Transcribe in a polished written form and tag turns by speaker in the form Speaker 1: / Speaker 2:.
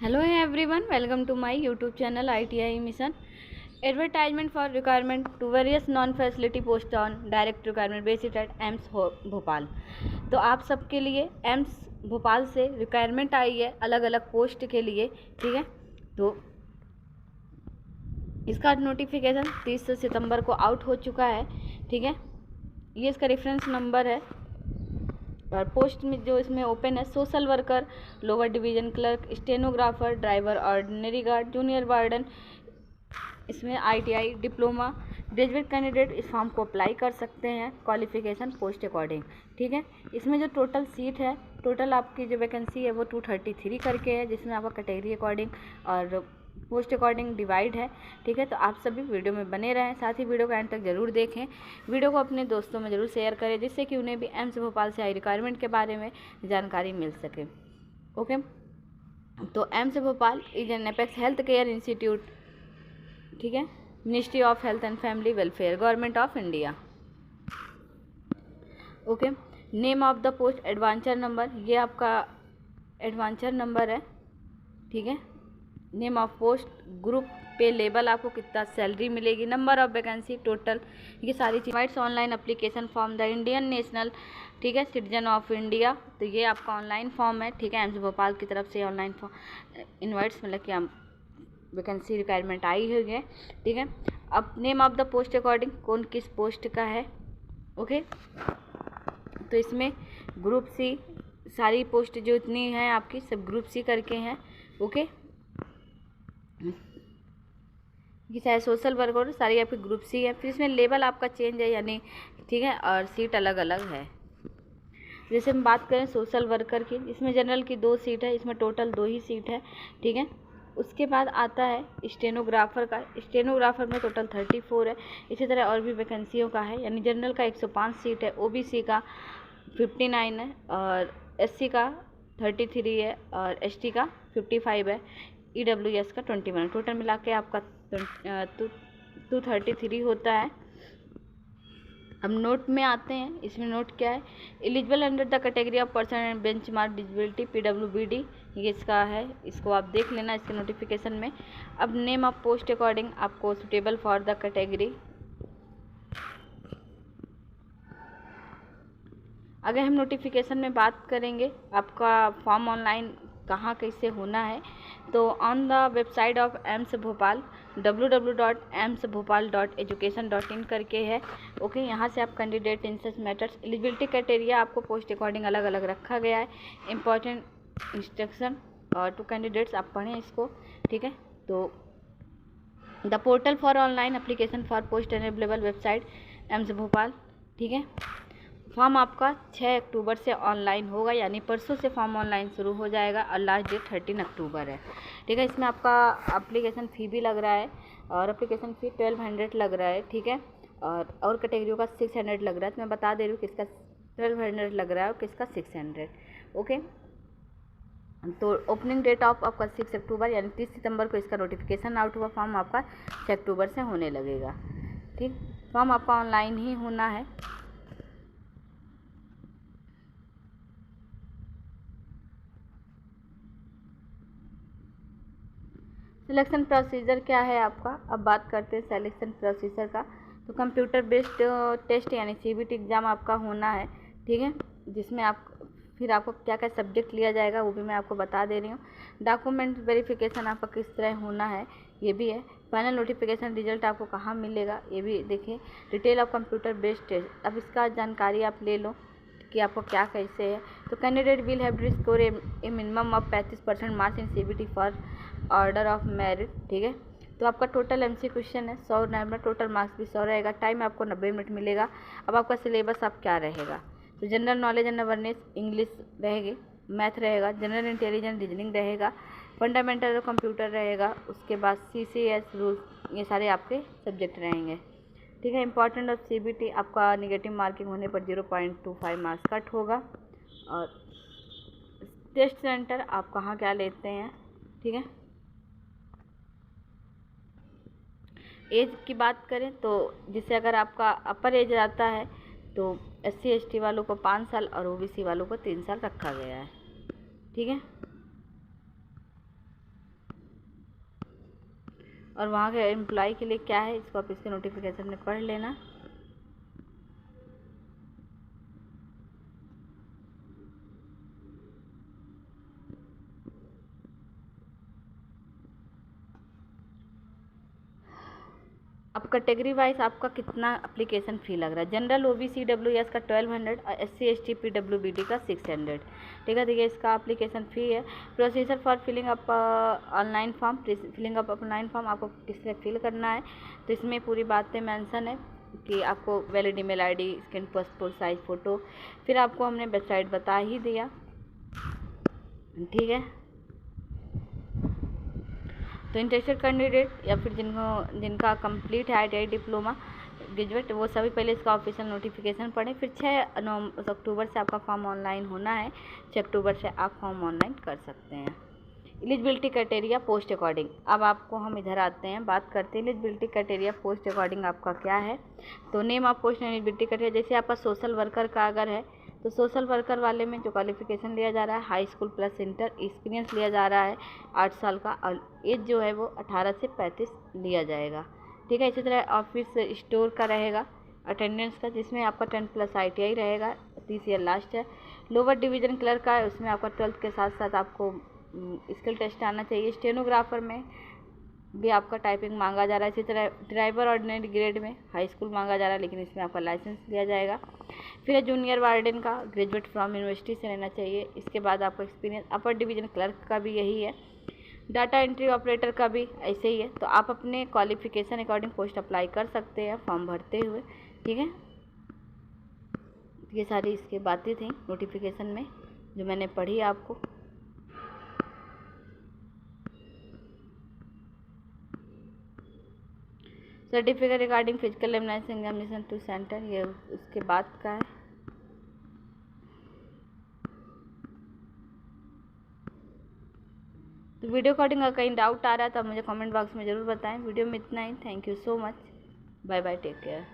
Speaker 1: Hello everyone, welcome to my YouTube channel ITI Mission. Advertisement for requirement to various non-facility post on direct requirement basis at AIIMS Bhopal. तो आप सबके लिए AIIMS Bhopal से requirement आई है अलग अलग पोस्ट के लिए, ठीक है। तो इसका नोटिफिकेशन 30 सितंबर को आउट हो चुका है, ठीक है। ये इसका रेफरेंस नंबर है। और पोस्ट में जो इसमें ओपन है social worker, lower division clerk, stenographer, driver, ordinary guard, junior warden. इसमें आईटीआई, डिप्लोमा, ग्रेजुएट कैंडिडेट इस फॉर्म को अप्लाई कर सकते हैं, क्वालिफिकेशन पोस्ट अकॉर्डिंग, ठीक है। इसमें जो टोटल सीट है, टोटल आपकी जो वैकेंसी है वो 233 करके है, जिसमें आपका कैटेगरी अकॉर्डिंग और पोस्ट अकॉर्डिंग डिवाइड है, ठीक है। तो आप सभी वीडियो में बने रहें, साथ ही वीडियो को एंड तक जरूर देखें। वीडियो को अपने दोस्तों में ज़रूर शेयर करें, जिससे कि उन्हें भी एम्स भोपाल से आई रिक्वायरमेंट के बारे में जानकारी मिल सके। ओके, तो AIIMS Bhopal is an apex health care institute, ठीक है, ministry of health and family welfare, government of India. Okay, name of the post एडवांचर नंबर, ये आपका एडवांचर नंबर है, ठीक है। Name of post, group, pay level, आपको कितना सैलरी मिलेगी, नंबर ऑफ वैकेंसी, टोटल, ये सारी चीज़। Invites online application form the Indian national, ठीक है, सिटीजन ऑफ इंडिया। तो ये आपका ऑनलाइन फॉर्म है, ठीक है, एम्स भोपाल की तरफ से ऑनलाइन फॉर्म इनवाइट्स मतलब कि हम वैकेंसी रिक्वायरमेंट आई हुई है, ठीक है। अब name of the post according कौन किस पोस्ट का है, ओके। तो इसमें ग्रुप सी, सारी पोस्ट जो इतनी हैं आपकी सब ग्रुप सी करके हैं, ओके। ये चाहे सोशल वर्क हो, सारी आपकी ग्रुप सी है। फिर इसमें लेवल आपका चेंज है, यानी ठीक है, और सीट अलग अलग है। जैसे हम बात करें सोशल वर्कर की, इसमें जनरल की 2 सीट है, इसमें टोटल 2 ही सीट है, ठीक है। उसके बाद आता है स्टेनोग्राफर का, स्टेनोग्राफर में टोटल 34 है। इसी तरह और भी वैकेंसियों का है, यानी जनरल का 105 सीट है, ओबीसी का 59 है, और एससी का 33 है, और एसटी का 55 है, ईडब्ल्यूएस का 21। टोटल मिला के आपका 233 होता है। अब नोट में आते हैं, इसमें नोट क्या है, eligible under the category of person and benchmark disability PWBD, ये इसका है, इसको आप देख लेना इसके नोटिफिकेशन में। अब नेम ऑफ पोस्ट अकॉर्डिंग आपको सुटेबल फॉर द कैटेगरी। अगर हम नोटिफिकेशन में बात करेंगे आपका फॉर्म ऑनलाइन कहाँ कैसे होना है, तो on the website of AIIMS Bhopal www.emsbhopal.education.in करके है, ओके। यहाँ से आप candidate in such matters, eligibility criteria आपको पोस्ट अकॉर्डिंग अलग अलग रखा गया है, इंपॉर्टेंट इंस्ट्रक्शन और टू कैंडिडेट्स, आप पढ़ें इसको, ठीक है। तो the portal for online application for post available website AIIMS Bhopal, ठीक है। फॉर्म आपका 6 अक्टूबर से ऑनलाइन होगा, यानी परसों से फॉर्म ऑनलाइन शुरू हो जाएगा और लास्ट डेट 13 अक्टूबर है, ठीक है। इसमें आपका एप्लीकेशन फ़ी भी लग रहा है, और एप्लीकेशन फ़ी 1200 लग रहा है, ठीक है। और कैटेगरियों का 600 लग रहा है। तो मैं बता दे रही हूँ किसका 1200 लग रहा है और किसका 600, ओके। तो ओपनिंग डेट ऑफ आपका 6 अक्टूबर, यानी 30 सितंबर को इसका नोटिफिकेशन आउट हुआ। फॉर्म आपका 6 अक्टूबर से होने लगेगा, ठीक। फॉर्म आपका ऑनलाइन ही होना है। सिलेक्शन प्रोसीजर क्या है आपका, अब बात करते हैं सिलेक्शन प्रोसीजर का। तो कंप्यूटर बेस्ड टेस्ट यानी सीबीटी एग्ज़ाम आपका होना है, ठीक है, जिसमें आप फिर आपको क्या क्या सब्जेक्ट लिया जाएगा वो भी मैं आपको बता दे रही हूँ। डॉक्यूमेंट वेरिफिकेशन आपका किस तरह होना है ये भी है। फाइनल नोटिफिकेशन रिजल्ट आपको कहाँ मिलेगा ये भी देखिए। Detail of computer based test, अब इसका जानकारी आप ले लो कि आपको क्या कैसे है। तो candidate will have to score a minimum of 35% marks in CBT for order of merit, ठीक है। तो आपका टोटल एमसी क्वेश्चन है 100 नंबर, टोटल मार्क्स भी 100 रहेगा, टाइम आपको 90 मिनट मिलेगा। अब आपका सिलेबस आप क्या रहेगा, तो general knowledge and awareness English रहेगी, मैथ रहेगा, जनरल इंटेलिजेंस रीजनिंग रहेगा, फंडामेंटल कंप्यूटर रहेगा, उसके बाद सीसीएस रूल्स, ये सारे आपके सब्जेक्ट रहेंगे, ठीक है। इंपॉर्टेंट ऑफ सीबीटी आपका निगेटिव मार्किंग होने पर 0.25 मार्क्स कट होगा। और टेस्ट सेंटर आप कहाँ क्या लेते हैं, ठीक है। एज की बात करें तो जिससे अगर आपका अपर एज आता है तो SC ST वालों को 5 साल और OBC वालों को 3 साल रखा गया है, ठीक है। और वहाँ के एम्प्लॉय के लिए क्या है इसको आप इसके नोटिफिकेशन में पढ़ लेना। अब कैटेगरी वाइज आपका कितना एप्लीकेशन फ़ी लग रहा है। जनरल OBC WS का 1200 और SC ST PWBD का 600। ठीक है, देखिए इसका एप्लीकेशन फ़ी है। Procedure for filling up online form, filling up online form आपको किससे फिल करना है, तो इसमें पूरी बातें मेंशन है कि आपको valid email ID, scan passport size photo, फिर आपको हमने वेबसाइट बता ही दिया। ठीक है, तो इंटरेस्टेड कैंडिडेट या फिर जिनका कंप्लीट है ITI डिप्लोमा ग्रेजुएट, वो सभी पहले इसका ऑफिशियल नोटिफिकेशन पढ़ें। फिर 6 अक्टूबर से आपका फॉर्म ऑनलाइन होना है। 6 अक्टूबर से आप फॉर्म ऑनलाइन कर सकते हैं। एलिजिबिलिटी क्राइटेरिया पोस्ट अकॉर्डिंग, अब आपको हम इधर आते हैं, बात करते हैं एलिजिबिलिटी क्राइटेरिया पोस्ट अकॉर्डिंग आपका क्या है। तो name of post eligibility criteria, जैसे आपका सोशल वर्कर का अगर है तो सोशल वर्कर वाले में जो क्वालिफिकेशन लिया जा रहा है high school plus inter, experience लिया जा रहा है 8 साल का, और एज जो है वो 18 से 35 लिया जाएगा। ठीक है, इसी तरह ऑफिस स्टोर का रहेगा अटेंडेंस का, जिसमें आपका 10+ ITI रहेगा, 30 ईयर लास्ट है। लोअर डिवीज़न क्लर्क का है, उसमें आपका 12th के साथ साथ आपको स्किल टेस्ट आना चाहिए। स्टेनोग्राफर में भी आपका टाइपिंग मांगा जा रहा है। इसी तरह ड्राइवर ऑर्डिनरी ग्रेड में हाई स्कूल मांगा जा रहा है, लेकिन इसमें आपका लाइसेंस दिया जाएगा। फिर जूनियर वार्डन का ग्रेजुएट फ्रॉम यूनिवर्सिटी से रहना चाहिए। इसके बाद आपका एक्सपीरियंस। अपर डिवीज़न क्लर्क का भी यही है। डाटा एंट्री ऑपरेटर का भी ऐसे ही है। तो आप अपने क्वालिफिकेशन अकॉर्डिंग पोस्ट अप्लाई कर सकते हैं फॉर्म भरते हुए। ठीक है, ये सारी इसकी बातें थी नोटिफिकेशन में जो मैंने पढ़ी आपको। Certificate regarding physical examination to centre, ये उसके बाद का है। तो वीडियो अकॉर्डिंग अगर कहीं डाउट आ रहा है तो आप मुझे कमेंट बॉक्स में ज़रूर बताएं। वीडियो में इतना ही। Thank you so much. Bye bye, take care.